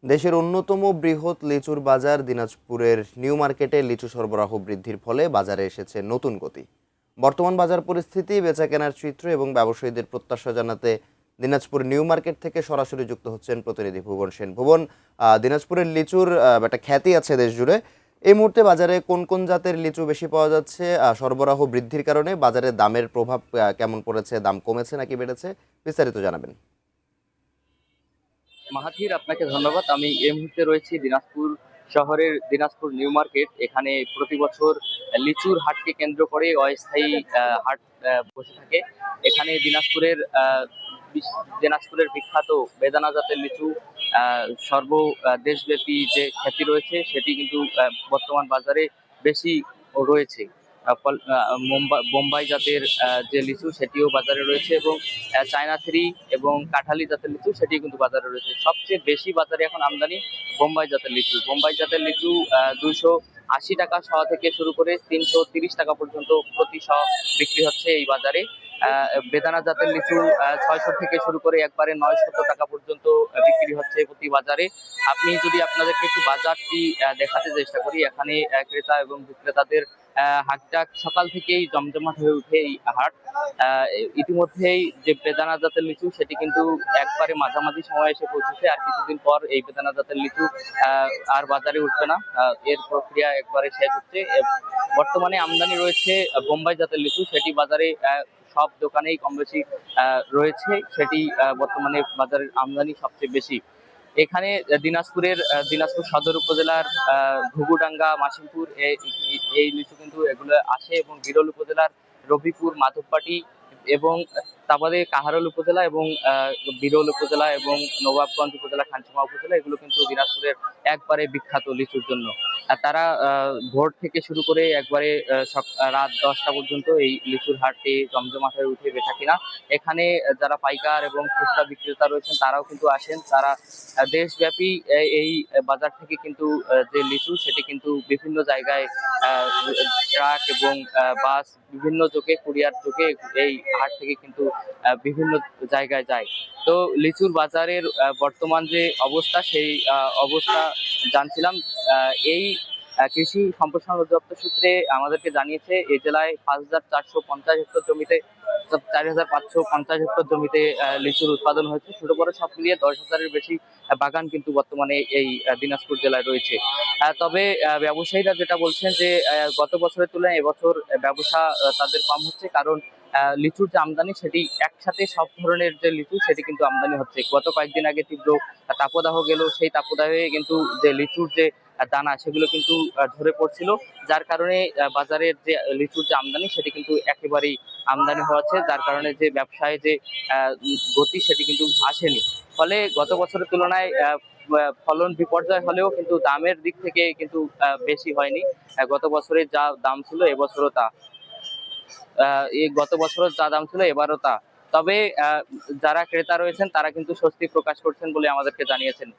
দেশের অন্যতম বৃহৎ লিচুর বাজার দিনাজপুরের নিউ মার্কেটে লিচু সরবরাহ বৃদ্ধির ফলে বাজারে এসেছে নতুন গতি। বর্তমান বাজার পরিস্থিতি, বেচাকেনার চিত্র এবং ব্যবসায়ীদের প্রত্যাশা জানাতে দিনাজপুর নিউ মার্কেট থেকে সরাসরি যুক্ত হচ্ছেন প্রতিনিধি ভুবন সেন। ভুবন, দিনাজপুরের লিচুর একটা খ্যাতি আছে দেশ জুড়ে। এই মুহূর্তে বাজারে কোন কোন জাতের লিচু বেশি পাওয়া যাচ্ছে? সরবরাহ বৃদ্ধির কারণে বাজারে দামের প্রভাব কেমন পড়েছে? দাম কমেছে নাকি বেড়েছে? বিস্তারিত জানাবেন। মাহাথির, আপনাকে ধন্যবাদ। আমি এই মুহূর্তে রয়েছি দিনাজপুর শহরের দিনাজপুর নিউ মার্কেট। এখানে প্রতি বছর লিচুর হাটকে কেন্দ্র করে অস্থায়ী হাট বসে থাকে। এখানে দিনাজপুরের বিখ্যাত বেদানা জাতের লিচু সর্ব দেশব্যাপী যে খ্যাতি রয়েছে সেটি কিন্তু বর্তমান বাজারে বেশি রয়েছে। বোম্বাই জাতের যে লিচু সেটিও বাজারে রয়েছে, এবং চায়না থ্রি এবং কাঁঠালি জাতের লিচু সেটিও কিন্তু বাজারে রয়েছে। সবচেয়ে বেশি বাজারে এখন আমদানি বোম্বাই জাতের লিচু 280 টাকা শ থেকে শুরু করে 330 টাকা পর্যন্ত প্রতি শ বিক্রি হচ্ছে এই বাজারে। বেদানা জাতের লিচু 600 থেকে শুরু করে একবারে 900 টাকা পর্যন্ত বিক্রি হচ্ছে প্রতি বাজারে। আপনি যদি আপনাদেরকে একটু বাজারটি দেখাতে চেষ্টা করি, এখানে ক্রেতা এবং বিক্রেতাদের হাটটা সকাল থেকেই জমজমাট হয়ে ওঠে এই হাট। ইতিমধ্যেই যে বেদানা জাতের লিচু সেটি কিন্তু একবারে মাঝামাঝি সময় এসে পৌঁছেছে। আর কিছুদিন পর এই বেদানা জাতের লিচু আর বাজারে উঠবে না, এর প্রক্রিয়া একবারে শেষ হচ্ছে। বর্তমানে আমদানি রয়েছে বোম্বাই জাতের লিচু, সেটি বাজারে সব দোকানেই কম বেশি রয়েছে। সেটি বর্তমানে বাজারের আমদানি সবচেয়ে বেশি। এখানে দিনাজপুর সদর উপজেলার ঘুঘুডাঙ্গা, মাসিমপুর এই লিচু কিন্তু এগুলো আসে, এবং বিরল উপজেলার রবিপুর, মাধবপাটি এবং তারপরে কাহারোল উপজেলা এবং বিরল উপজেলা এবং নবাবগঞ্জ উপজেলা, খানসামা উপজেলা, এগুলো কিন্তু দিনাজপুরের একবারে বিখ্যাত লিচুর জন্য। আর তারা ভোর থেকে শুরু করে একবারে রাত 10টা পর্যন্ত এই লিচুর হাটে জমজমাট হয়ে উঠে বেচাকেনা। এখানে যারা পাইকার এবং খুচরা বিক্রেতা রয়েছেন তারাও কিন্তু আসেন। তারা দেশব্যাপী এই বাজার থেকে কিন্তু যে লিচু সেটি কিন্তু বিভিন্ন জায়গায় ট্রাক এবং বাস, বিভিন্ন যোগে, কুরিয়ার যোগে এই হাট থেকে কিন্তু বিভিন্ন জায়গায় যায়। তো লিচুর বাজারের বর্তমান যে অবস্থা, সেই অবস্থা জানছিলাম। এই কৃষি সম্প্রসারণ অধিদপ্তর সূত্রে আমাদেরকে জানিয়েছে এই জেলায় 5,450 হেক্টর জমিতে 4,550 হেক্টর জমিতে লিচুর উৎপাদন হয়েছে। ছোট বড় সব মিলিয়ে 10,000-এর বেশি বাগান কিন্তু বর্তমানে এই দিনাজপুর জেলায় রয়েছে। তবে ব্যবসায়ীরা যেটা বলছেন যে গত বছরের তুলনায় এবছর ব্যবসা তাদের কম হচ্ছে, কারণ লিচুর যে আমদানি সেটি একসাথে সব ধরনের যে লিচু সেটি কিন্তু আমদানি হচ্ছে। গত কয়েকদিন আগে তীব্র তাপদাহ গেল, সেই তাপদাহে কিন্তু যে লিচুর যে দানা সেগুলো কিন্তু ঝরে পড়ছিল, যার কারণে বাজারের যে লিচুর যে আমদানি সেটি কিন্তু একেবারেই আমদানি হচ্ছে, যার কারণে যে ব্যবসায় যে গতি সেটি কিন্তু আসেনি। ফলে গত বছরের তুলনায় ফলন বিপর্যয় হলেও কিন্তু দামের দিক থেকে কিন্তু বেশি হয়নি। গত বছরের যা দাম ছিল এবছরও তা, এই গত বছরও যা দাম ছিল এবারও তা। তবে যারা ক্রেতা রয়েছেন তারা কিন্তু স্বস্তি প্রকাশ করছেন বলে আমাদেরকে জানিয়েছেন।